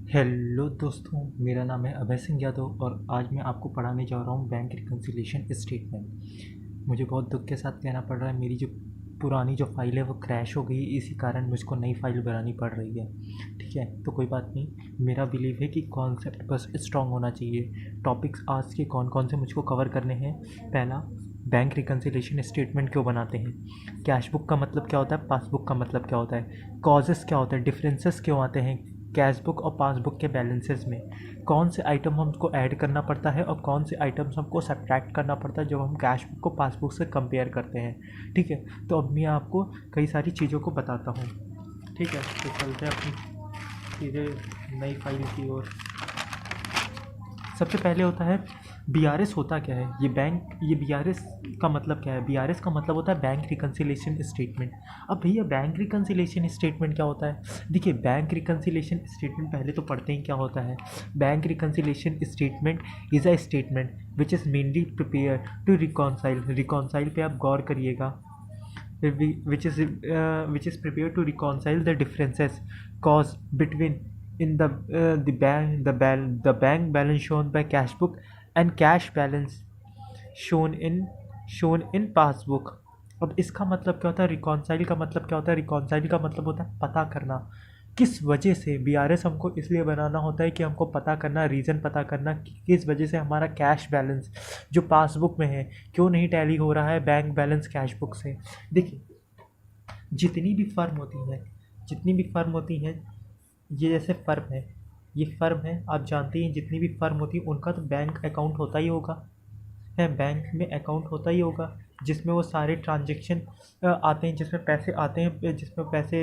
Hello दोस्तों, मेरा नाम है अभय सिंह यादव और आज मैं आपको पढ़ाने जा रहा हूँ बैंक रिकन्सिलिएशन स्टेटमेंट। मुझे बहुत दुख के साथ कहना पड़ रहा है, मेरी जो पुरानी जो फ़ाइल है वो क्रैश हो गई, इसी कारण मुझको नई फ़ाइल बनानी पड़ रही है। ठीक है, तो कोई बात नहीं। मेरा बिलीव है कि कॉन्सेप्ट बस स्ट्रॉन्ग होना चाहिए। टॉपिक्स आज के कौन कौन से मुझको कवर करने हैं। पहला, बैंक रिकन्सिलिएशन स्टेटमेंट क्यों बनाते हैं, कैश बुक का मतलब क्या होता है, पासबुक का मतलब क्या होता है, कॉजेस क्या होता है, डिफरेंसेस क्यों आते हैं कैश बुक और पासबुक के बैलेंसेस में, कौन से आइटम हमको ऐड करना पड़ता है और कौन से आइटम्स हमको सब्ट्रैक्ट करना पड़ता है जब हम कैश बुक को पासबुक से कंपेयर करते हैं। ठीक है, तो अब मैं आपको कई सारी चीज़ों को बताता हूँ। ठीक है, तो चलते हैं अपनी सीधे नई फाइल की ओर। सबसे पहले होता है बीआरएस। होता क्या है ये बीआरएस का मतलब क्या है। बीआरएस का मतलब होता है बैंक रिकन्सिलिएशन स्टेटमेंट। अब भैया बैंक रिकन्सिलिएशन स्टेटमेंट क्या होता है। देखिए, बैंक रिकन्सिलिएशन स्टेटमेंट पहले तो पढ़ते हैं क्या होता है। Bank reconciliation statement is a statement which is mainly prepare to reconcile पे आप गौर करिएगा। which is prepared to reconcile the differences caused between in the bank balance shown by cash book and cash balance shown in passbook। अब इसका मतलब क्या होता है, reconcile का मतलब क्या होता है। रिकॉन्साइल का मतलब होता है पता करना, किस वजह से। बीआरएस हमको इसलिए बनाना होता है कि हमको पता करना, रीज़न पता करना कि किस वजह से हमारा कैश बैलेंस जो पासबुक में है क्यों नहीं टैली हो रहा है बैंक बैलेंस कैश बुक से। देखिए, जितनी भी फर्म होती हैं, ये जैसे फर्म है, ये फर्म है, आप जानते हैं जितनी भी फर्म होती है उनका तो बैंक अकाउंट होता ही होगा, है बैंक में अकाउंट होता ही होगा जिसमें वो सारे ट्रांजेक्शन आते हैं, जिसमें पैसे आते हैं, जिसमें पैसे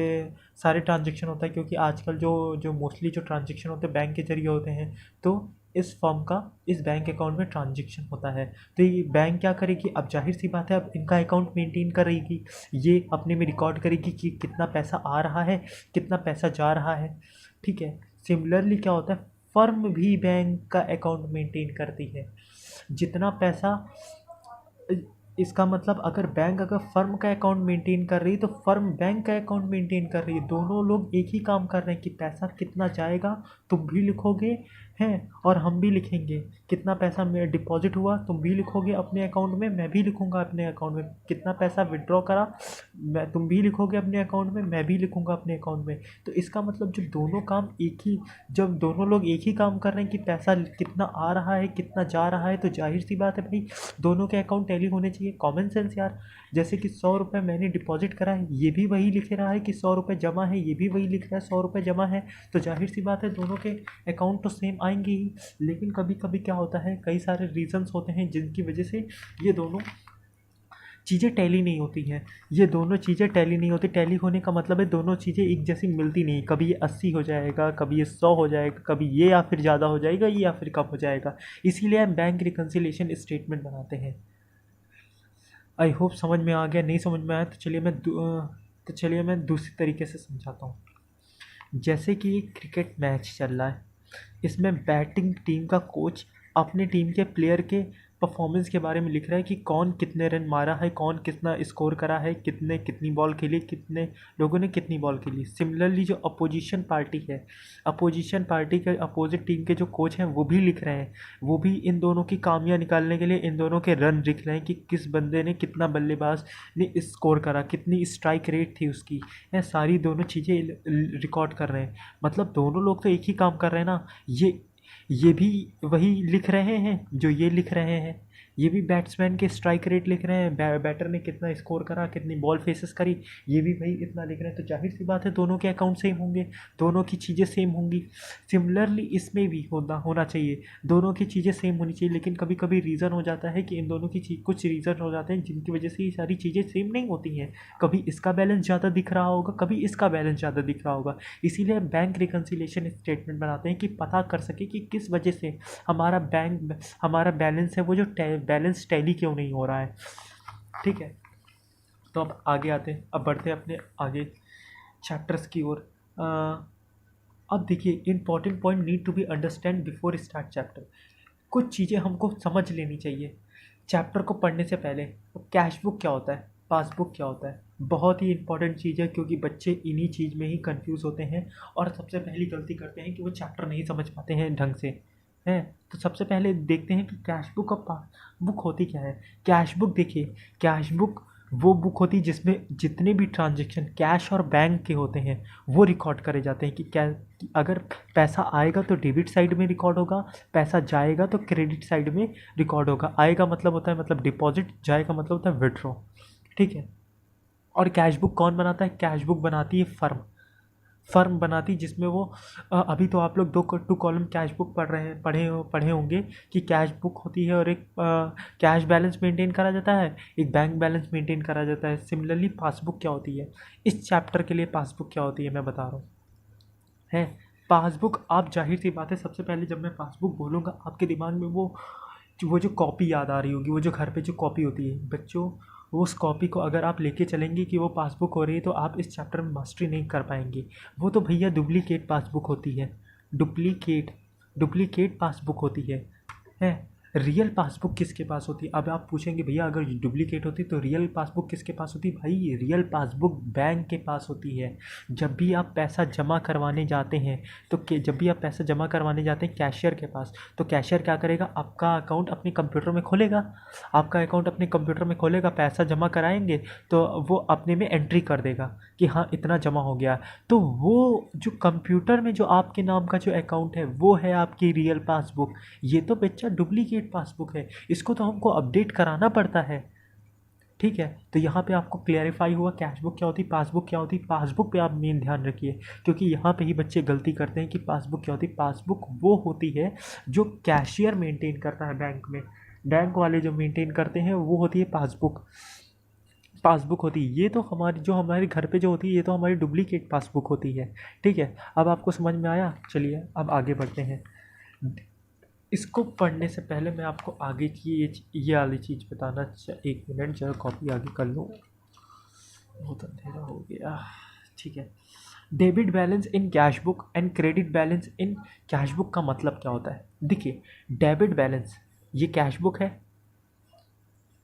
सारे ट्रांजेक्शन होता है। क्योंकि आजकल जो जो मोस्टली जो ट्रांजेक्शन होते हैं बैंक के जरिए होते हैं, तो इस फर्म का इस बैंक अकाउंट में ट्रांजेक्शन होता है। तो ये बैंक क्या करेगी, अब जाहिर सी बात है, अब इनका अकाउंट मेंटेन करेगी, ये अपने में रिकॉर्ड करेगी कि कितना पैसा आ रहा है, कितना पैसा जा रहा है। ठीक है, सिमिलरली क्या होता है, फर्म भी बैंक का अकाउंट मेंटेन करती है। जितना पैसा, इसका मतलब अगर फर्म का अकाउंट मेंटेन कर रही है तो फर्म बैंक का अकाउंट मेंटेन कर रही है। दोनों लोग एक ही काम कर रहे हैं कि पैसा कितना जाएगा तुम भी लिखोगे, हैं, और हम भी लिखेंगे। कितना पैसा में डिपॉजिट हुआ तुम भी लिखोगे अपने अकाउंट में, मैं भी लिखूंगा अपने अकाउंट में। कितना पैसा विड्रॉ करा तुम भी लिखोगे अपने अकाउंट में, मैं भी लिखूंगा अपने अकाउंट में। तो इसका मतलब जो दोनों काम एक ही, जब दोनों लोग एक ही काम कर रहे हैं कि पैसा कितना आ रहा है कितना जा रहा है, तो जाहिर सी बात है भाई दोनों के अकाउंट टैली होने चाहिए। कॉमन सेंस यार। जैसे कि 100 रुपये मैंने डिपॉजिट करा है, ये भी वही लिख रहा है कि 100 रुपये जमा है, ये भी वही लिख रहा है 100 रुपये जमा है, तो जाहिर सी बात है दोनों के अकाउंट तो सेम आएंगे ही। लेकिन कभी कभी क्या होता है, कई सारे रीजंस होते हैं जिनकी वजह से ये दोनों चीज़ें टैली नहीं होती हैं। ये दोनों चीज़ें टैली नहीं होती। टैली होने का मतलब है दोनों चीज़ें एक जैसी मिलती नहीं। कभी ये 80 हो जाएगा, कभी ये 100 हो जाएगा, कभी ये या फिर ज़्यादा हो जाएगा, ये या फिर कम हो जाएगा। इसीलिए हम बैंक रिकन्सिलिएशन स्टेटमेंट बनाते हैं। आई होप समझ में आ गया। नहीं समझ में आया तो चलिए मैं दूसरी तरीके से समझाता हूँ। जैसे कि एक क्रिकेट मैच चल रहा है, इसमें बैटिंग टीम का कोच अपने टीम के प्लेयर के परफॉर्मेंस के बारे में लिख रहा है कि कौन कितने रन मारा है, कौन कितना स्कोर करा है, कितनी बॉल खेली, कितने लोगों ने कितनी बॉल खेली। सिमिलरली जो अपोजिशन पार्टी है, अपोजिशन पार्टी के अपोजिट टीम के जो कोच हैं वो भी लिख रहे हैं, वो भी इन दोनों की कामयाब निकालने के लिए इन दोनों के रन लिख रहे हैं कि किस बंदे ने कितना, बल्लेबाज ने स्कोर करा, कितनी स्ट्राइक रेट थी उसकी, है, सारी दोनों चीज़ें रिकॉर्ड कर रहे हैं। मतलब दोनों लोग तो एक ही काम कर रहे हैं ना। ये भी वही लिख रहे हैं जो ये लिख रहे हैं, ये भी बैट्समैन के स्ट्राइक रेट लिख रहे हैं, बैटर ने कितना स्कोर करा, कितनी बॉल फेसेस करी, ये भी भाई इतना लिख रहे हैं। तो जाहिर सी बात है दोनों के अकाउंट सेम होंगे, दोनों की चीज़ें सेम होंगी। सिमिलरली इसमें भी होना चाहिए, दोनों की चीज़ें सेम होनी चाहिए। लेकिन कभी कभी रीज़न हो जाता है कि इन दोनों की कुछ रीज़न हो जाते हैं जिनकी वजह से ये सारी चीज़ें सेम नहीं होती हैं। कभी इसका बैलेंस ज़्यादा दिख रहा होगा, कभी इसका बैलेंस ज़्यादा दिख रहा होगा। इसीलिए बैंक रिकन्सिलिएशन स्टेटमेंट बनाते हैं कि पता कर सके कि किस वजह से हमारा बैलेंस है वो जो बैलेंस टैली क्यों नहीं हो रहा है। ठीक है, तो अब आगे आते हैं, अब बढ़ते हैं अपने आगे चैप्टर्स की ओर। अब देखिए, important point need to be understand before start chapter. कुछ चीज़ें हमको समझ लेनी चाहिए चैप्टर को पढ़ने से पहले। अब कैश बुक क्या होता है, पासबुक क्या होता है? बहुत ही इंपॉर्टेंट चीज़ है, क्योंकि बच्चे इन्हीं चीज़ में ही कंफ्यूज होते हैं और सबसे पहली गलती करते हैं कि वो चैप्टर नहीं समझ पाते हैं ढंग से, हैं। तो सबसे पहले देखते हैं कि कैश बुक और पासबुक होती क्या है। कैश बुक देखिए, कैश बुक वो बुक होती है जिसमें जितने भी ट्रांजैक्शन कैश और बैंक के होते हैं वो रिकॉर्ड करे जाते हैं। कि अगर पैसा आएगा तो डेबिट साइड में रिकॉर्ड होगा, पैसा जाएगा तो क्रेडिट साइड में रिकॉर्ड होगा। आएगा मतलब होता है मतलब डिपॉजिट, जाएगा मतलब होता है विड्रॉ, ठीक है। और कैश बुक कौन बनाता है? कैश बुक बनाती है फर्म बनाती, जिसमें वो अभी तो आप लोग 2 कॉलम कैश बुक पढ़े होंगे कि कैश बुक होती है और एक कैश बैलेंस मेंटेन करा जाता है, एक बैंक बैलेंस मेंटेन करा जाता है। सिमिलरली पासबुक क्या होती है? इस चैप्टर के लिए पासबुक क्या होती है मैं बता रहा हूँ, है। पासबुक, आप जाहिर सी बात है, सबसे पहले जब मैं पासबुक बोलूँगा आपके दिमाग में वो जो कॉपी याद आ रही होगी, वो जो घर पे जो कॉपी होती है बच्चों, उस कॉपी को अगर आप लेके चलेंगे कि वो पासबुक हो रही है तो आप इस चैप्टर में मास्टरी नहीं कर पाएंगे। वो तो भैया डुप्लीकेट पासबुक होती है, डुप्लीकेट पासबुक होती है। रियल पासबुक किसके पास होती है? अब आप पूछेंगे भैया अगर डुप्लीकेट होती तो रियल पासबुक किसके पास होती? भाई रियल पासबुक बैंक के पास होती है। जब भी आप पैसा जमा करवाने जाते हैं जब भी आप पैसा जमा करवाने जाते हैं कैशियर के पास, तो कैशियर क्या करेगा? आपका अकाउंट अपने कंप्यूटर में खोलेगा, पैसा जमा कराएंगे तो वो अपने में एंट्री कर देगा कि हाँ इतना जमा हो गया। तो वो जो कंप्यूटर में जो आपके नाम का जो अकाउंट है वो है आपकी रियल पासबुक। ये तो बच्चा डुप्लीकेट पासबुक है, इसको तो हमको अपडेट कराना पड़ता है, ठीक है। तो यहाँ पे आपको क्लैरिफाई हुआ कैश बुक क्या होती, पासबुक क्या होती। पासबुक पे आप मेन ध्यान रखिए, क्योंकि यहाँ पे ही बच्चे गलती करते हैं कि पासबुक क्या होती। पासबुक वो होती है जो कैशियर मेंटेन करता है बैंक में, बैंक वाले जो मेंटेन करते हैं वो होती है पासबुक होती है। ये तो हमारे घर पे जो होती है ये तो हमारी डुप्लीकेट पासबुक होती है, ठीक है। अब आपको समझ में आया? चलिए अब आगे बढ़ते हैं। इसको पढ़ने से पहले मैं आपको आगे की ये वाली चीज़ बताना। एक मिनट जरा कॉपी आगे कर लूँ, बहुत अंधेरा हो गया, ठीक है। Debit balance in cash book and credit balance in cash book का मतलब क्या होता है? देखिए, डेबिट बैलेंस ये कैश बुक है,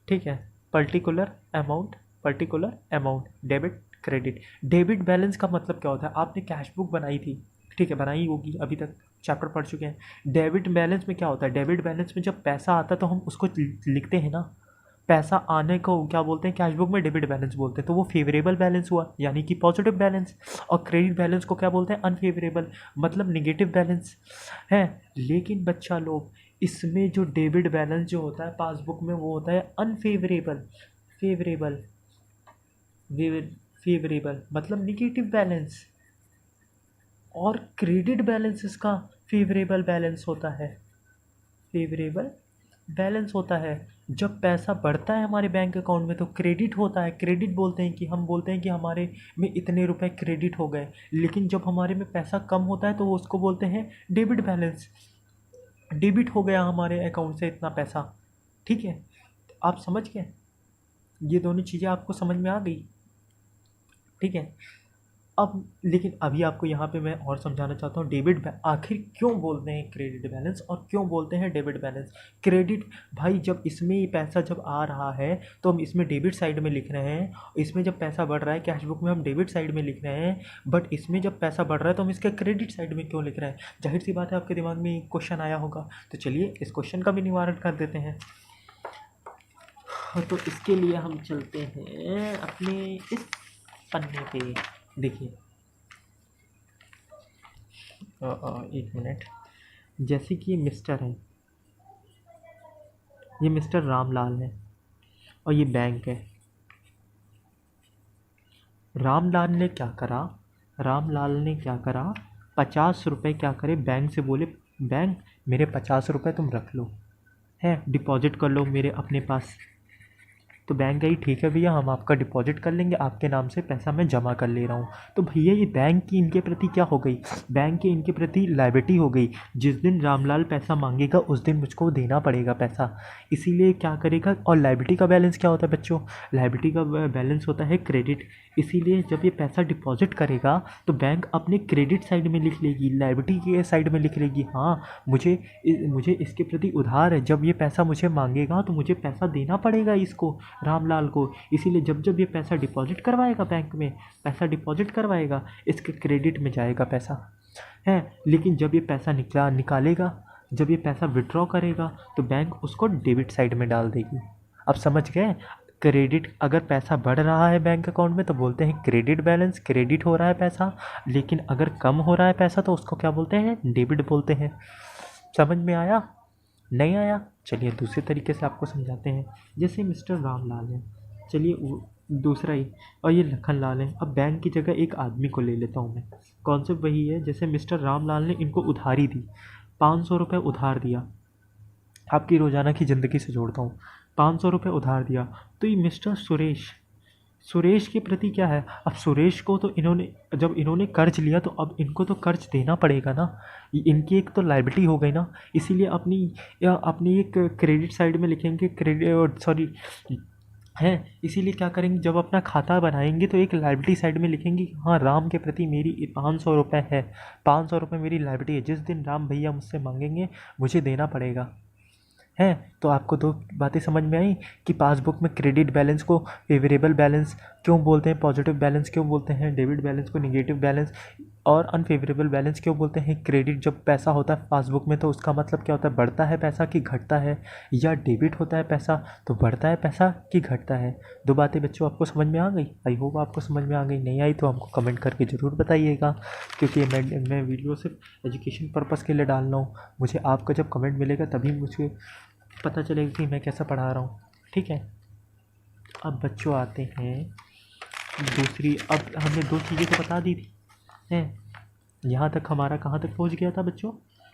ठीक है। Particular amount debit credit. Debit balance का मतलब क्या होता है? आपने कैश बुक बनाई थी, ठीक है, बनाई होगी, अभी तक चैप्टर पढ़ चुके हैं। डेबिट बैलेंस में क्या होता है? डेबिट बैलेंस में जब पैसा आता है तो हम उसको लिखते हैं ना, पैसा आने को क्या बोलते हैं? कैश बुक में डेबिट बैलेंस बोलते हैं। तो वो फेवरेबल बैलेंस हुआ, यानी कि पॉजिटिव बैलेंस। और क्रेडिट बैलेंस को क्या बोलते हैं? अनफेवरेबल, मतलब निगेटिव बैलेंस है। लेकिन बच्चा लोग, इसमें जो डेबिट बैलेंस जो होता है पासबुक में वो होता है अनफेवरेबल, फेवरेबल फेवरेबल मतलब निगेटिव बैलेंस। और क्रेडिट बैलेंस इसका फेवरेबल बैलेंस होता है। जब पैसा बढ़ता है हमारे बैंक अकाउंट में तो क्रेडिट होता है। क्रेडिट बोलते हैं कि हमारे में इतने रुपए क्रेडिट हो गए। लेकिन जब हमारे में पैसा कम होता है तो वो उसको बोलते हैं डेबिट बैलेंस, डेबिट हो गया हमारे अकाउंट से इतना पैसा, ठीक है। आप समझ गए? ये दोनों चीज़ें आपको समझ में आ गई, ठीक है। अब लेकिन अभी आपको यहाँ पे मैं और समझाना चाहता हूँ आखिर क्यों बोलते हैं क्रेडिट बैलेंस और क्यों बोलते हैं डेबिट बैलेंस। क्रेडिट, भाई जब इसमें पैसा जब आ रहा है तो हम इसमें डेबिट साइड में लिख रहे हैं, इसमें जब पैसा बढ़ रहा है कैश बुक में हम डेबिट साइड में लिख रहे हैं, बट इसमें जब पैसा बढ़ रहा है तो हम इसके क्रेडिट साइड में क्यों लिख रहे हैं? जाहिर सी बात है आपके दिमाग में क्वेश्चन आया होगा, तो चलिए इस क्वेश्चन का भी निवारण कर देते हैं। तो इसके लिए हम चलते हैं अपने इस पन्ने पे। देखिए, एक मिनट, जैसे कि ये मिस्टर रामलाल है और ये बैंक है। रामलाल ने क्या करा, 50 रुपये क्या करे, बैंक से बोले बैंक मेरे 50 रुपये तुम रख लो, है डिपॉजिट कर लो मेरे अपने पास। तो बैंक गई, ठीक है भैया हम आपका डिपॉजिट कर लेंगे, आपके नाम से पैसा मैं जमा कर ले रहा हूँ। तो भैया ये बैंक की इनके प्रति क्या हो गई? बैंक की इनके प्रति लायबिलिटी हो गई। जिस दिन रामलाल पैसा मांगेगा उस दिन मुझको देना पड़ेगा पैसा, इसीलिए क्या करेगा। और लायबिलिटी का बैलेंस क्या होता है बच्चों? लायबिलिटी का बैलेंस होता है क्रेडिट। इसीलिए जब ये पैसा डिपॉजिट करेगा तो बैंक अपने क्रेडिट साइड में लिख लेगी, लायबिलिटी के साइड में लिख लेगी, हाँ मुझे इसके प्रति उधार है, जब ये पैसा मुझे मांगेगा तो मुझे पैसा देना पड़ेगा इसको, रामलाल को। इसीलिए जब जब ये पैसा डिपॉजिट करवाएगा बैंक में, पैसा डिपॉजिट करवाएगा, इसके क्रेडिट में जाएगा पैसा है। लेकिन जब ये पैसा निकालेगा, जब ये पैसा विड्रॉ करेगा तो बैंक उसको डेबिट साइड में डाल देगी। अब समझ गए? क्रेडिट, अगर पैसा बढ़ रहा है बैंक अकाउंट में तो बोलते हैं क्रेडिट बैलेंस, क्रेडिट हो रहा है पैसा। लेकिन अगर कम हो रहा है पैसा तो उसको क्या बोलते हैं? डेबिट बोलते हैं। समझ में आया? नहीं आया? चलिए दूसरे तरीके से आपको समझाते हैं। जैसे मिस्टर रामलाल है, चलिए दूसरा ही, और ये लखनलाल है। अब बैंक की जगह एक आदमी को ले लेता हूँ मैं। कॉन्सेप्ट वही है, जैसे मिस्टर रामलाल ने इनको उधारी दी, 500 रुपये उधार दिया। आपकी रोज़ाना की ज़िंदगी से जोड़ता हूँ, 500 रुपये उधार दिया। तो ये मिस्टर सुरेश के प्रति क्या है? अब सुरेश को तो जब इन्होंने कर्ज लिया तो अब इनको तो कर्ज देना पड़ेगा ना, इनकी एक तो लायबिलिटी हो गई ना। इसीलिए अपनी एक क्रेडिट साइड में लिखेंगे, क्रेडिट सॉरी हैं, इसीलिए क्या करेंगे, जब अपना खाता बनाएंगे तो एक लायबिलिटी साइड में लिखेंगे, हाँ राम के प्रति मेरी 500 रुपये है, 500 रुपये मेरी लायबिलिटी है, जिस दिन राम भैया मुझसे मांगेंगे मुझे देना पड़ेगा है। तो आपको दो बातें समझ में आई कि पासबुक में क्रेडिट बैलेंस को फेवरेबल बैलेंस क्यों बोलते हैं, पॉजिटिव बैलेंस क्यों बोलते हैं, डेबिट बैलेंस को नेगेटिव बैलेंस और अनफेवरेबल बैलेंस क्यों बोलते हैं। क्रेडिट जब पैसा होता है पासबुक में तो उसका मतलब क्या होता है? बढ़ता है पैसा कि घटता है, या डेबिट होता है पैसा तो बढ़ता है पैसा कि घटता है। दो बातें बच्चों आपको समझ में आ गई? आई होप आपको समझ में आ गई। नहीं आई तो हमको कमेंट करके ज़रूर बताइएगा, क्योंकि मैं वीडियो सिर्फ एजुकेशन पर्पज़ के लिए डाल रहा हूँ। मुझे आपका जब कमेंट मिलेगा तभी मुझे पता चलेगा कि मैं कैसा पढ़ा रहा हूँ। ठीक है, अब बच्चों आते हैं दूसरी। अब हमने दो चीज़ें तो बता दी थी हैं, यहाँ तक हमारा कहाँ तक पहुँच गया था बच्चों?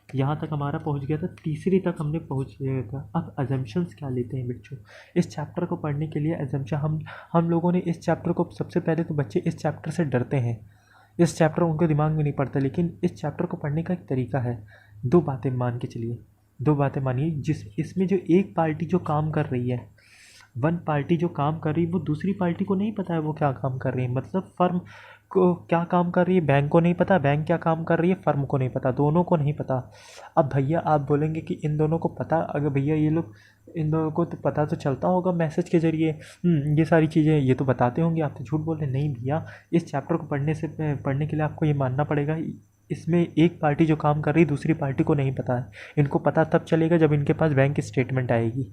यहाँ तक हमारा पहुँच गया था, तीसरी तक हमने पहुँच गया था। अब अजम्पशंस क्या लेते हैं बच्चों? इस चैप्टर को पढ़ने के लिए अजम्पशन हम लोगों ने इस चैप्टर को, सबसे पहले तो बच्चे इस चैप्टर से डरते हैं, इस चैप्टर उनके दिमाग में नहीं पड़ता, लेकिन इस चैप्टर को पढ़ने का एक तरीका है। दो बातें मान के चलिए, दो बातें मानिए। इसमें जो एक पार्टी जो काम कर रही है, वन पार्टी जो काम कर रही है, वो दूसरी पार्टी को नहीं पता है वो क्या काम कर रही है। मतलब फर्म को क्या काम कर रही है बैंक को नहीं पता, बैंक क्या काम कर रही है फर्म को नहीं पता, दोनों को नहीं पता। अब भैया आप बोलेंगे कि इन दोनों को पता, अगर भैया ये लोग, इन दोनों को तो पता तो चलता होगा मैसेज के ज़रिए, ये सारी चीज़ें ये तो बताते होंगे, आप तो झूठ बोल रहे हैं। नहीं भैया, इस चैप्टर को पढ़ने के लिए आपको ये मानना पड़ेगा, इसमें एक पार्टी जो काम कर रही है दूसरी पार्टी को नहीं पता है। इनको पता तब चलेगा जब इनके पास बैंक स्टेटमेंट आएगी,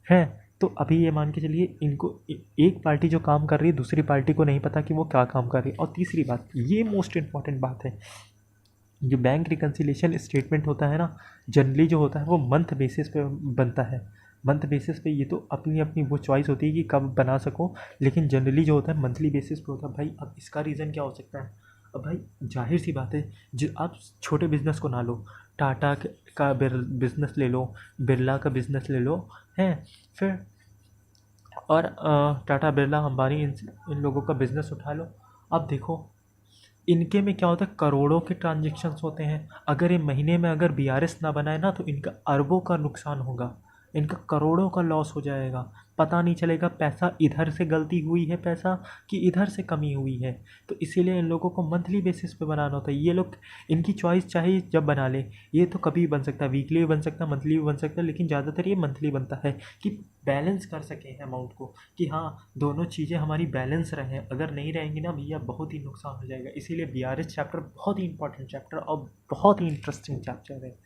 है। तो अभी ये मान के चलिए, इनको एक पार्टी जो काम कर रही है दूसरी पार्टी को नहीं पता कि वो क्या काम कर रही है। और तीसरी बात, ये मोस्ट इम्पॉर्टेंट बात है, जो बैंक रिकन्सिलिएशन स्टेटमेंट होता है ना, जनरली जो होता है वो मंथ बेसिस पे बनता है। मंथ बेसिस पे ये तो अपनी अपनी वो चॉइस होती है कि कब बना सको, लेकिन जनरली जो होता है मंथली बेसिस पे होता है। भाई अब इसका रीज़न क्या हो सकता है? अब भाई जाहिर सी बात है, जो आप छोटे बिजनेस को ना लो, टाटा का बिजनेस ले लो, बिरला का बिजनेस ले लो, हैं, फिर और टाटा बिरला अंबानी इन लोगों का बिजनेस उठा लो। अब देखो इनके में क्या होता है, करोड़ों के ट्रांजेक्शन्स होते हैं। अगर ये महीने में अगर बीआरएस ना बनाए ना तो इनका अरबों का नुकसान होगा, इनका करोड़ों का लॉस हो जाएगा। पता नहीं चलेगा पैसा इधर से गलती हुई है पैसा कि इधर से कमी हुई है। तो इसीलिए इन लोगों को मंथली बेसिस पे बनाना होता है। ये लोग, इनकी चॉइस चाहे जब बना ले, ये तो कभी भी बन सकता है, वीकली भी बन सकता है, मंथली भी बन सकता है, लेकिन ज़्यादातर ये मंथली बनता है कि बैलेंस कर सकें अमाउंट को, कि हाँ दोनों चीज़ें हमारी बैलेंस रहें। अगर नहीं रहेंगी ना भैया बहुत ही नुकसान हो जाएगा। इसीलिए बीआरएस चैप्टर बहुत ही इंपॉर्टेंट चैप्टर और बहुत ही इंटरेस्टिंग चैप्टर है।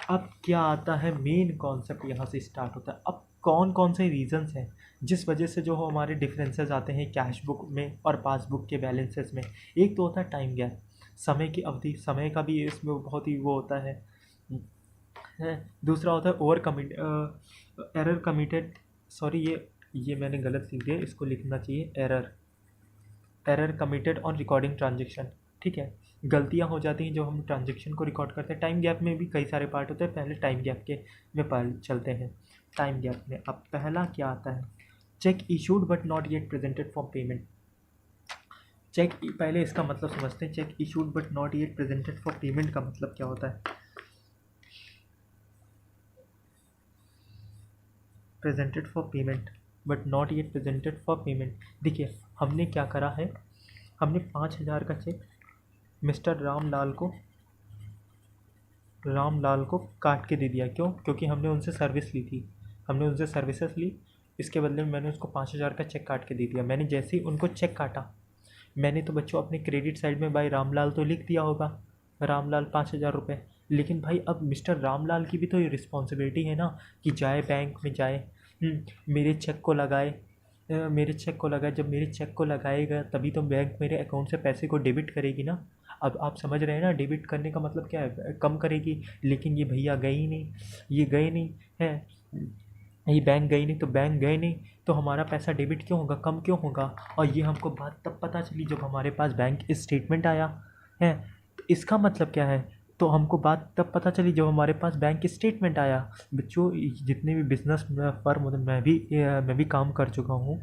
अब क्या आता है, मेन कॉन्सेप्ट यहाँ से स्टार्ट होता है। अब कौन कौन से रीजंस हैं जिस वजह से जो हमारे डिफरेंसेस आते हैं कैश बुक में और पासबुक के बैलेंसेस में? एक तो होता है टाइम गैप, समय की अवधि, समय का भी इसमें बहुत ही वो होता है। दूसरा होता है एरर कमिटेड, सॉरी ये मैंने गलत लिख दिया, इसको लिखना चाहिए error committed on recording transaction. ठीक है, गलतियां हो जाती हैं जो हम ट्रांजेक्शन को रिकॉर्ड करते हैं। टाइम गैप में भी कई सारे पार्ट होते हैं, पहले टाइम गैप के में चलते हैं। टाइम गैप में अब पहला क्या आता है, check issued but not yet presented for payment. पहले इसका मतलब समझते हैं। Check issued but not yet presented for payment का मतलब क्या होता है? Presented for payment but not yet presented for payment. देखिए हमने क्या करा है, हमने 5,000 का चेक मिस्टर रामलाल को काट के दे दिया। क्यों? क्योंकि हमने उनसे सर्विस ली थी, हमने उनसे सर्विसेज ली, इसके बदले में मैंने उसको 5,000 का चेक काट के दे दिया। मैंने जैसे ही उनको चेक काटा, मैंने तो बच्चों अपने क्रेडिट साइड में भाई रामलाल तो लिख दिया होगा, रामलाल 5,000 रुपये। लेकिन भाई अब मिस्टर रामलाल की भी तो ये रिस्पॉन्सिबिलिटी है ना कि जाए बैंक में जाए, मेरे चेक को लगाए, मेरे चेक को लगाए। जब मेरे चेक को लगाएगा तभी तो बैंक मेरे अकाउंट से पैसे को डेबिट करेगी ना। अब आप समझ रहे हैं ना डेबिट करने का मतलब क्या है, कम करेगी। लेकिन ये भैया गए ही नहीं, ये गए नहीं है, ये बैंक गई नहीं, तो बैंक गए नहीं तो हमारा पैसा डेबिट क्यों होगा, कम क्यों होगा। और ये हमको बात तब पता चली जब हमारे पास बैंक स्टेटमेंट आया है। तो इसका मतलब क्या है, तो हमको बात तब पता चली जब हमारे पास बैंक स्टेटमेंट आया। बच्चों जितने भी बिजनेस फर्म मैं भी काम कर चुका हूँ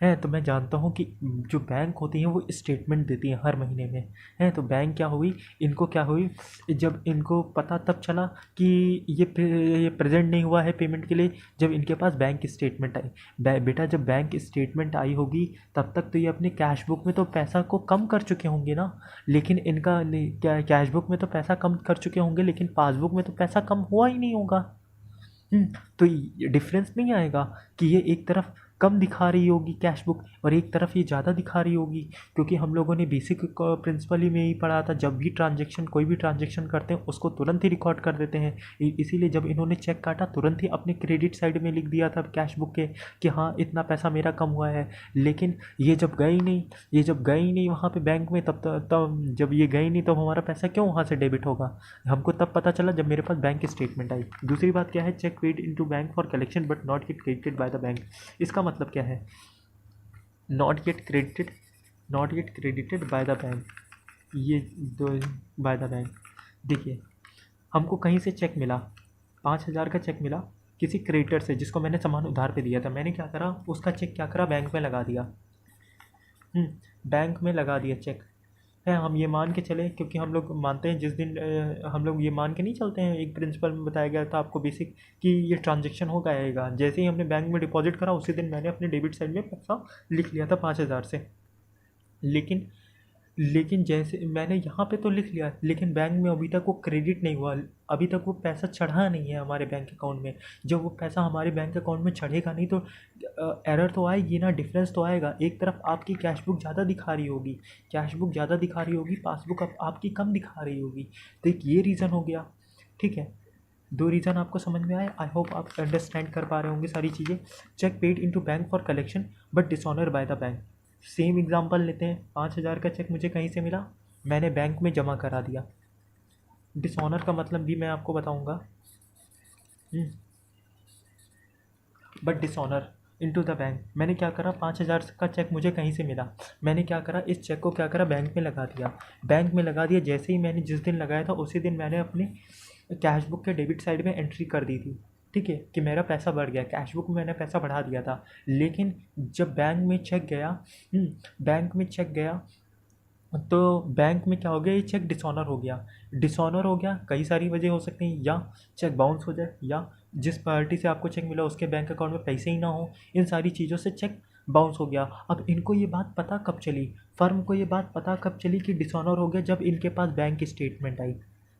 है, तो मैं जानता हूँ कि जो बैंक होती हैं वो स्टेटमेंट देती हैं हर महीने में है। तो बैंक क्या हुई, इनको क्या हुई, जब इनको पता तब चला कि ये प्रेजेंट नहीं हुआ है पेमेंट के लिए, जब इनके पास बैंक स्टेटमेंट आई। बेटा जब बैंक स्टेटमेंट आई होगी तब तक तो ये अपने कैश बुक में तो पैसा को कम कर चुके होंगे ना। लेकिन इनका कैश बुक में तो पैसा कम कर चुके होंगे, लेकिन पासबुक में तो पैसा कम हुआ ही नहीं होगा। तो ये डिफरेंस नहीं आएगा कि ये एक तरफ कम दिखा रही होगी कैश बुक और एक तरफ ये ज़्यादा दिखा रही होगी। क्योंकि हम लोगों ने बेसिक प्रिंसिपल ही में ही पढ़ा था, जब भी ट्रांजेक्शन कोई भी ट्रांजेक्शन करते हैं उसको तुरंत ही रिकॉर्ड कर देते हैं। इसीलिए जब इन्होंने चेक काटा तुरंत ही अपने क्रेडिट साइड में लिख दिया था कैश बुक के कि हाँ इतना पैसा मेरा कम हुआ है। लेकिन ये जब गए ही नहीं, ये जब गए ही नहीं वहाँ पे बैंक में, तब जब ये गए ही नहीं तो हमारा पैसा क्यों वहाँ से डेबिट होगा। हमको तब पता चला जब मेरे पास बैंक स्टेटमेंट आई। दूसरी बात क्या है, cheque paid into bank for collection but not get credited by the bank. इसका मतलब क्या है, not yet credited, not yet credited by the bank, ये दो बाय द बैंक। देखिए हमको कहीं से चेक मिला, 5,000 का चेक मिला किसी क्रेडिटर से जिसको मैंने सामान उधार पे दिया था। मैंने क्या करा, उसका चेक क्या करा, बैंक में लगा दिया। बैंक में लगा दिया चेक है। हम ये मान के चले, क्योंकि हम लोग मानते हैं जिस दिन हम लोग ये मान के नहीं चलते हैं, एक प्रिंसिपल में बताया गया था आपको बेसिक कि ये ट्रांजेक्शन हो जाएगा। जैसे ही हमने बैंक में डिपॉजिट करा उसी दिन मैंने अपने डेबिट साइड में पैसा लिख लिया था 5,000 से। लेकिन जैसे मैंने यहाँ पे तो लिख लिया, लेकिन बैंक में अभी तक वो क्रेडिट नहीं हुआ, अभी तक वो पैसा चढ़ा नहीं है हमारे बैंक अकाउंट में। जब वो पैसा हमारे बैंक अकाउंट में चढ़ेगा नहीं तो एरर तो आएगी ना, डिफरेंस तो आएगा। एक तरफ आपकी कैश बुक ज़्यादा दिखा रही होगी, कैश बुक ज़्यादा दिखा रही होगी, पासबुक आपकी कम दिखा रही होगी। तो एक ये रीज़न हो गया, ठीक है। दो रीज़न आपको समझ में आए, आई होप आप अंडरस्टैंड कर पा रहे होंगे सारी चीज़ें। Cheque paid into bank for collection but dishonour by the bank. Same example लेते हैं, 5,000 का चेक मुझे कहीं से मिला, मैंने बैंक में जमा करा दिया। डिसऑनर का मतलब भी मैं आपको बताऊंगा, but dishonour into the bank. मैंने क्या करा, 5,000 का चेक मुझे कहीं से मिला, मैंने क्या करा, इस चेक को क्या करा, बैंक में लगा दिया। बैंक में लगा दिया, जैसे ही मैंने जिस दिन लगाया था उसी दिन मैंने अपने कैश बुक के डेबिट साइड में एंट्री कर दी थी, ठीक है, कि मेरा पैसा बढ़ गया, कैश बुक में मैंने पैसा बढ़ा दिया था। लेकिन जब बैंक में चेक गया, बैंक में चेक गया तो बैंक में क्या हो गया, ये चेक डिसऑनर हो गया। डिसऑनर हो गया, कई सारी वजह हो सकती हैं, या चेक बाउंस हो जाए, या जिस पार्टी से आपको चेक मिला उसके बैंक अकाउंट में पैसे ही ना हो, इन सारी चीज़ों से चेक बाउंस हो गया। अब इनको ये बात पता कब चली, फर्म को ये बात पता कब चली कि डिसऑनर हो गया, जब इनके पास बैंक स्टेटमेंट आई,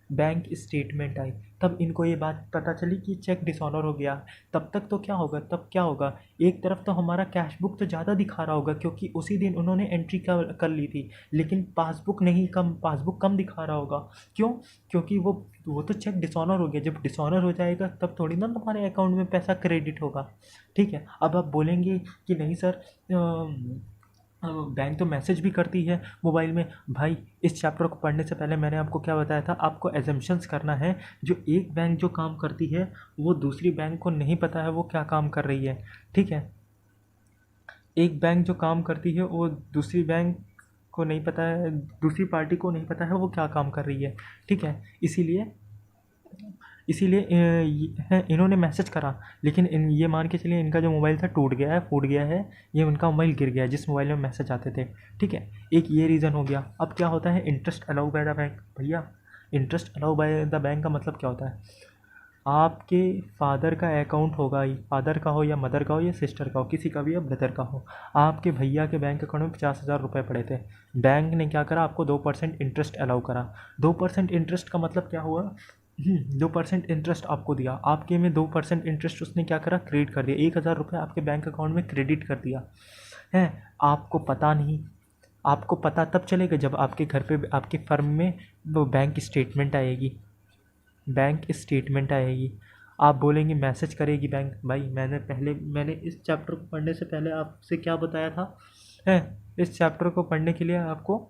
बैंक स्टेटमेंट आई तब इनको ये बात पता चली कि चेक डिसऑनर हो गया। तब तक तो क्या होगा, तब क्या होगा, एक तरफ तो हमारा कैश बुक तो ज़्यादा दिखा रहा होगा क्योंकि उसी दिन उन्होंने एंट्री कर ली थी, लेकिन पासबुक नहीं, कम पासबुक कम दिखा रहा होगा। क्यों? क्योंकि वो तो चेक डिसऑनर हो गया। जब डिसऑनर हो जाएगा तब थोड़ी ना तुम्हारे अकाउंट में पैसा क्रेडिट होगा, ठीक है। अब आप बोलेंगे कि नहीं सर, बैंक तो मैसेज भी करती है मोबाइल में। भाई इस चैप्टर को पढ़ने से पहले मैंने आपको क्या बताया था, आपको एजम्पशंस करना है। जो एक बैंक जो काम करती है वो दूसरी बैंक को नहीं पता है वो क्या काम कर रही है, ठीक है। एक बैंक जो काम करती है वो दूसरी बैंक को नहीं पता है, दूसरी पार्टी को नहीं पता है वो क्या काम कर रही है, ठीक है। इसीलिए इन्होंने मैसेज करा, लेकिन ये मान के चलिए इनका जो मोबाइल था टूट गया है, फूट गया है, ये उनका मोबाइल गिर गया जिस मोबाइल में मैसेज आते थे, ठीक है। एक ये रीज़न हो गया। अब क्या होता है, interest allow by the bank. भैया interest allow by the bank का मतलब क्या होता है, आपके फादर का अकाउंट होगा ही, फादर का हो या मदर का हो या सिस्टर का हो, किसी का भी या ब्रदर का हो, आपके भैया के बैंक अकाउंट में 50,000 रुपये पड़े थे। बैंक ने क्या करा, आपको 2% इंटरेस्ट अलाउ करा। 2% इंटरेस्ट का मतलब क्या हुआ, 2% इंटरेस्ट आपको दिया, आपके में 2% इंटरेस्ट उसने क्या करा, क्रेडिट कर दिया। 1,000 रुपये आपके बैंक अकाउंट में क्रेडिट कर दिया है। आपको पता नहीं, आपको पता तब चलेगा जब आपके घर पे आपके फर्म में वो बैंक स्टेटमेंट आएगी। बैंक स्टेटमेंट आएगी, आप बोलेंगे मैसेज करेगी बैंक। भाई मैंने इस चैप्टर को पढ़ने से पहले आपसे क्या बताया था, है इस चैप्टर को पढ़ने के लिए आपको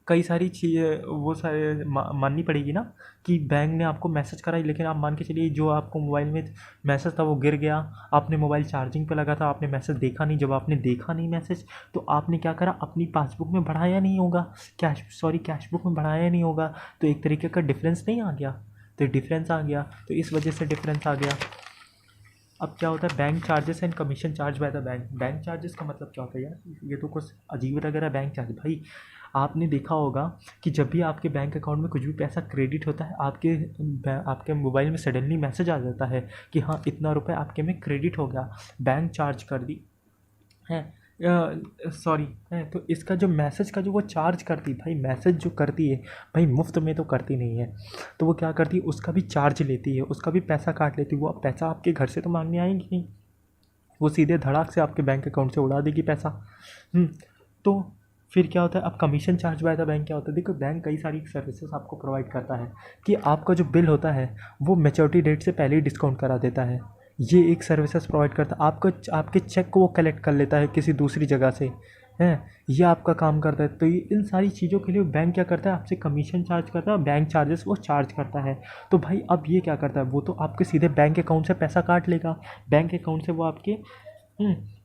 कई सारी चीज़ें वो सारे माननी पड़ेगी ना, कि बैंक ने आपको मैसेज कराई, लेकिन आप मान के चलिए जो आपको मोबाइल में मैसेज था वो गिर गया, आपने मोबाइल चार्जिंग पे लगा था, आपने मैसेज देखा नहीं। जब आपने देखा नहीं मैसेज, तो आपने क्या करा, अपनी पासबुक में बढ़ाया नहीं होगा, कैश बुक में बढ़ाया नहीं होगा, तो एक तरीके का डिफरेंस नहीं आ गया, तो डिफरेंस आ गया, तो इस वजह से डिफरेंस आ गया। अब क्या होता है, bank charges and commission charge by the bank. Bank charges का मतलब क्या होता है यार, ये तो कुछ अजीब लग रहा है। बैंक चार्ज, भाई आपने देखा होगा कि जब भी आपके बैंक अकाउंट में कुछ भी पैसा क्रेडिट होता है, आपके मोबाइल में सडनली मैसेज आ जाता है कि हाँ इतना रुपए आपके में क्रेडिट हो गया, बैंक चार्ज कर दी है, सॉरी है। तो इसका जो मैसेज का जो वो चार्ज करती, भाई मैसेज जो करती है भाई मुफ्त में तो करती नहीं है, तो वो क्या करती है, उसका भी चार्ज लेती है, उसका भी पैसा काट लेती है। वो अब पैसा आपके घर से तो मांगने आएंगी नहीं, वो सीधे धड़ाक से आपके बैंक अकाउंट से उड़ा देगी पैसा। तो फिर क्या होता है, अब commission charge by the bank क्या होता है, देखो बैंक कई सारी सर्विसेज आपको प्रोवाइड करता है कि आपका जो बिल होता है वो मैच्योरिटी डेट से पहले ही डिस्काउंट करा देता है। ये एक सर्विसेज प्रोवाइड करता है आपको, आपके चेक को वो कलेक्ट कर लेता है किसी दूसरी जगह से, हैं, ये आपका काम करता है। तो ये इन सारी चीज़ों के लिए बैंक क्या करता है, आपसे कमीशन चार्ज करता है, बैंक चार्जेस वो चार्ज करता है। तो भाई अब ये क्या करता है, वो तो आपके सीधे बैंक अकाउंट से पैसा काट लेगा, बैंक अकाउंट से वो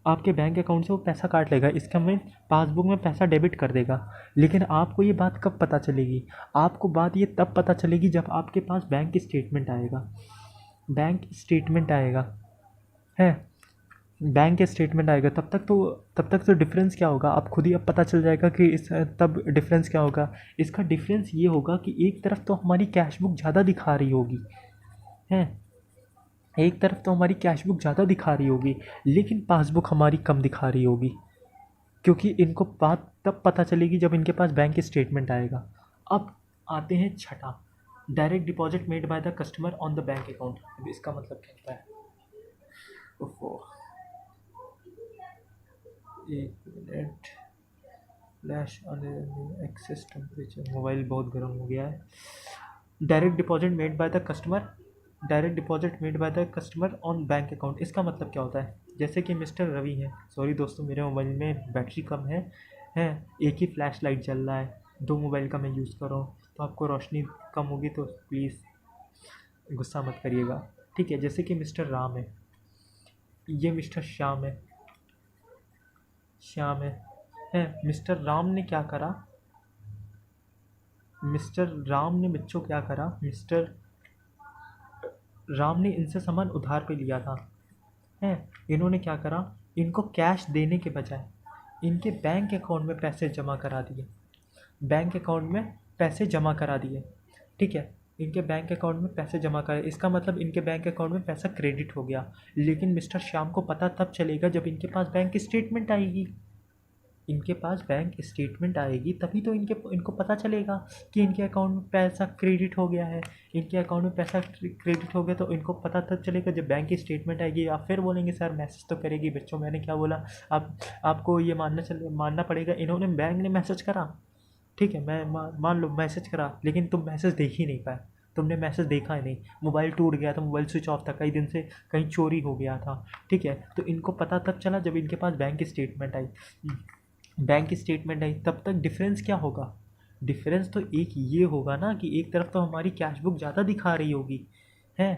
आपके बैंक अकाउंट से वो पैसा काट लेगा, इसका में पासबुक में पैसा डेबिट कर देगा। लेकिन आपको ये बात कब पता चलेगी, आपको बात ये तब पता चलेगी जब आपके पास बैंक स्टेटमेंट आएगा। बैंक स्टेटमेंट आएगा है, बैंक स्टेटमेंट आएगा, तब तक तो डिफरेंस क्या होगा, आप खुद ही अब पता चल जाएगा कि इस तब डिफरेंस क्या होगा। इसका डिफरेंस ये होगा कि एक तरफ तो हमारी कैश बुक ज़्यादा दिखा रही होगी, है, एक तरफ तो हमारी कैश बुक ज़्यादा दिखा रही होगी, लेकिन पासबुक हमारी कम दिखा रही होगी, क्योंकि इनको बात तब पता चलेगी जब इनके पास बैंक स्टेटमेंट आएगा। अब आते हैं छठा, direct deposit made by the customer on the bank account. अब इसका मतलब क्या होता है, ओफो, एक minute, flash excess temperature, mobile बहुत गर्म हो गया है। Direct deposit made by the customer, direct deposit made by the customer on bank account, इसका मतलब क्या होता है, जैसे कि मिस्टर रवि है, सॉरी दोस्तों मेरे मोबाइल में बैटरी कम है, एक ही फ्लैश लाइट जल रहा है, दो मोबाइल का मैं यूज़ कर रहा हूँ, तो आपको रोशनी कम होगी तो प्लीज़ गुस्सा मत करिएगा, ठीक है। जैसे कि मिस्टर राम है, ये मिस्टर श्याम है मिस्टर राम ने क्या करा, मिस्टर राम ने बच्चों क्या करा, मिस्टर राम ने इनसे सामान उधार पे लिया था, है, इन्होंने क्या करा, इनको कैश देने के बजाय इनके बैंक अकाउंट में पैसे जमा करा दिए, बैंक अकाउंट में पैसे जमा करा दिए, ठीक है, इनके बैंक अकाउंट में पैसे जमा करे, इसका मतलब इनके बैंक अकाउंट में पैसा क्रेडिट हो गया। लेकिन मिस्टर श्याम को पता तब चलेगा जब इनके पास बैंक स्टेटमेंट आएगी, इनके पास बैंक स्टेटमेंट आएगी तभी तो इनको पता चलेगा कि इनके अकाउंट में पैसा क्रेडिट हो गया है, इनके अकाउंट में पैसा क्रेडिट हो गया, तो इनको पता तब चलेगा जब बैंक स्टेटमेंट आएगी। आप फिर बोलेंगे सर मैसेज तो करेगी, बच्चों मैंने क्या बोला, आपको ये मानना पड़ेगा, इन्होंने बैंक ने मैसेज करा, ठीक है, मैं मान लो मैसेज करा, लेकिन तुम मैसेज देख ही नहीं पाए, तुमने मैसेज देखा ही नहीं, मोबाइल टूट गया था, मोबाइल स्विच ऑफ था, कई दिन से कहीं चोरी हो गया था, ठीक है, तो इनको पता तब चला जब इनके पास बैंक स्टेटमेंट आई, बैंक स्टेटमेंट आई, तब तक डिफरेंस क्या होगा, डिफरेंस तो एक ये होगा ना कि एक तरफ तो हमारी कैश बुक ज़्यादा दिखा रही होगी, है,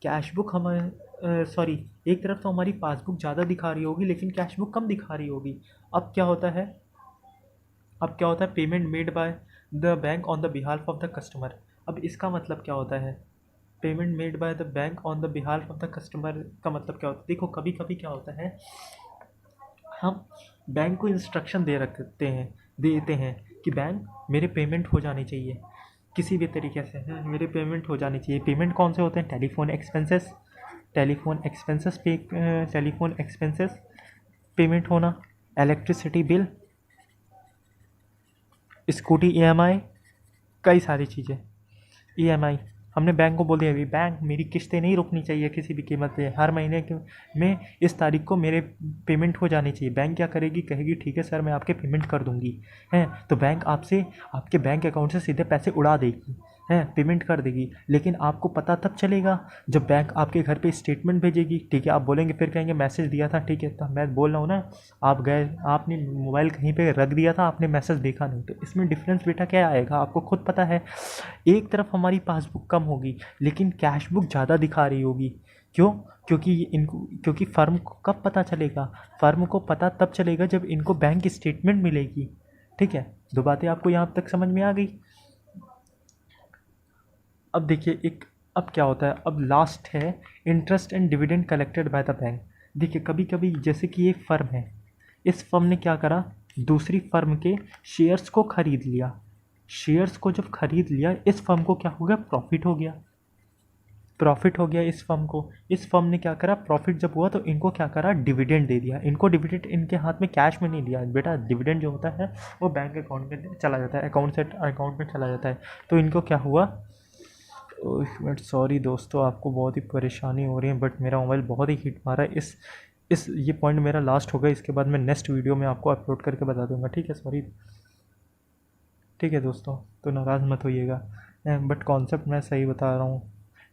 कैश बुक हमारे सॉरी, एक तरफ तो हमारी पासबुक ज़्यादा दिखा रही होगी लेकिन कैश बुक कम दिखा रही होगी। अब क्या होता है, payment made by the bank on the behalf of the customer. अब इसका मतलब क्या होता है, payment made by the bank on the behalf of the customer का मतलब क्या होता है, देखो कभी कभी क्या होता है, हम बैंक को इंस्ट्रक्शन दे देते हैं कि बैंक मेरे पेमेंट हो जाने चाहिए, किसी भी तरीके से मेरे पेमेंट हो जानी चाहिए। पेमेंट कौन से होते हैं? Telephone expenses, telephone expenses payment होना, इलेक्ट्रिसिटी बिल, स्कूटी ईएमआई, कई सारी चीज़ें। ईएमआई हमने बैंक को बोल दिया अभी बैंक मेरी किस्तें नहीं रुकनी चाहिए किसी भी कीमत पे, हर महीने में इस तारीख को मेरे पेमेंट हो जानी चाहिए। बैंक क्या करेगी? कहेगी ठीक है सर मैं आपके पेमेंट कर दूंगी, हैं तो बैंक आपसे आपके बैंक अकाउंट से सीधे पैसे उड़ा देगी, हैं पेमेंट कर देगी। लेकिन आपको पता तब चलेगा जब बैंक आपके घर पे स्टेटमेंट भेजेगी, ठीक है। आप बोलेंगे फिर कहेंगे मैसेज दिया था, ठीक है। तो मैं बोल रहा हूँ ना, आप गए आपने मोबाइल कहीं पे रख दिया था, आपने मैसेज देखा नहीं, तो इसमें डिफरेंस बेटा क्या आएगा? आपको खुद पता है। एक तरफ हमारी पासबुक कम होगी लेकिन कैश बुक ज़्यादा दिखा रही होगी। क्यों? क्योंकि फर्म को कब पता चलेगा? फर्म को पता तब चलेगा जब इनको बैंक स्टेटमेंट मिलेगी, ठीक है। दो बातें आपको यहाँ तक समझ में आ गई। अब देखिए अब क्या होता है, अब लास्ट है interest and dividend collected by the bank. देखिए कभी कभी जैसे कि एक फर्म है, इस फर्म ने क्या करा, दूसरी फर्म के शेयर्स को खरीद लिया। शेयर्स को जब खरीद लिया, इस फर्म को क्या हो गया? प्रॉफिट हो गया। प्रॉफिट हो गया इस फर्म को। इस फर्म ने क्या करा? प्रॉफिट जब हुआ तो इनको क्या करा? डिविडेंड दे दिया। इनको डिविडेंड इनके हाथ में कैश में नहीं दिया बेटा, डिविडेंड जो होता है वो बैंक अकाउंट में चला जाता है, अकाउंट में चला जाता है। तो इनको क्या हुआ? एक मिनट, सॉरी दोस्तों आपको बहुत ही परेशानी हो रही है, बट मेरा मोबाइल बहुत ही हीट मारा है। ये पॉइंट मेरा लास्ट होगा, इसके बाद मैं नेक्स्ट वीडियो में आपको अपलोड करके बता दूंगा, ठीक है। सॉरी, ठीक है दोस्तों, तो नाराज़ मत होइएगा, बट कॉन्सेप्ट मैं सही बता रहा हूँ,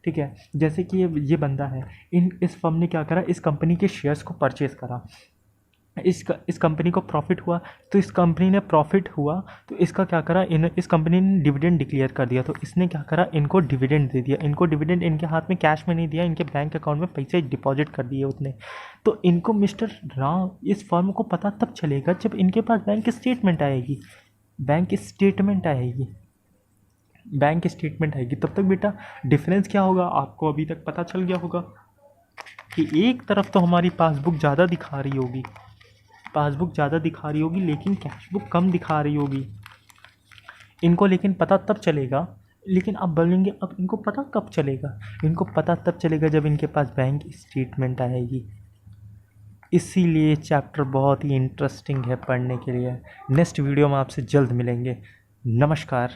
ठीक है। जैसे कि ये बंदा है, इस फर्म ने क्या करा? इस कंपनी के शेयर्स को परचेज़ करा। इस कंपनी को प्रॉफिट हुआ, तो इस कंपनी ने प्रॉफिट हुआ तो इसका क्या करा? इस कंपनी ने डिविडेंड डिक्लेयर कर दिया, तो इसने क्या करा? इनको डिविडेंड दे दिया। इनको डिविडेंड इनके हाथ में कैश में नहीं दिया, इनके बैंक अकाउंट में पैसे डिपॉजिट कर दिए उतने। तो इनको मिस्टर राव, इस फर्म को पता तब चलेगा जब इनके पास बैंक स्टेटमेंट आएगी। बैंक स्टेटमेंट आएगी, बैंक स्टेटमेंट आएगी। तब तक बेटा डिफरेंस क्या होगा आपको अभी तक पता चल गया होगा कि एक तरफ तो हमारी पासबुक ज़्यादा दिखा रही होगी, लेकिन कैश बुक कम दिखा रही होगी। इनको लेकिन पता तब चलेगा, लेकिन अब बोलेंगे अब इनको पता कब चलेगा? इनको पता तब चलेगा जब इनके पास बैंक स्टेटमेंट आएगी। इसीलिए चैप्टर बहुत ही इंटरेस्टिंग है पढ़ने के लिए। नेक्स्ट वीडियो में आपसे जल्द मिलेंगे। नमस्कार।